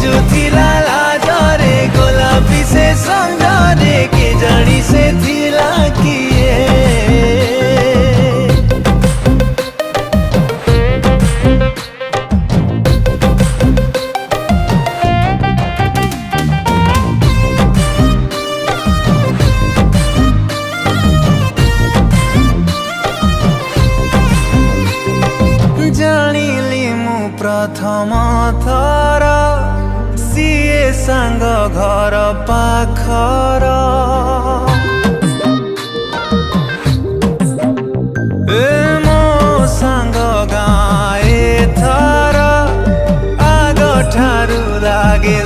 भिजुथिला लाजरे गोलापी से संजरे के जानी से थिला किए जानिली मु प्रथम थर सीए सांग घर पाखर मो सांग गाए थर आग ठारू लागे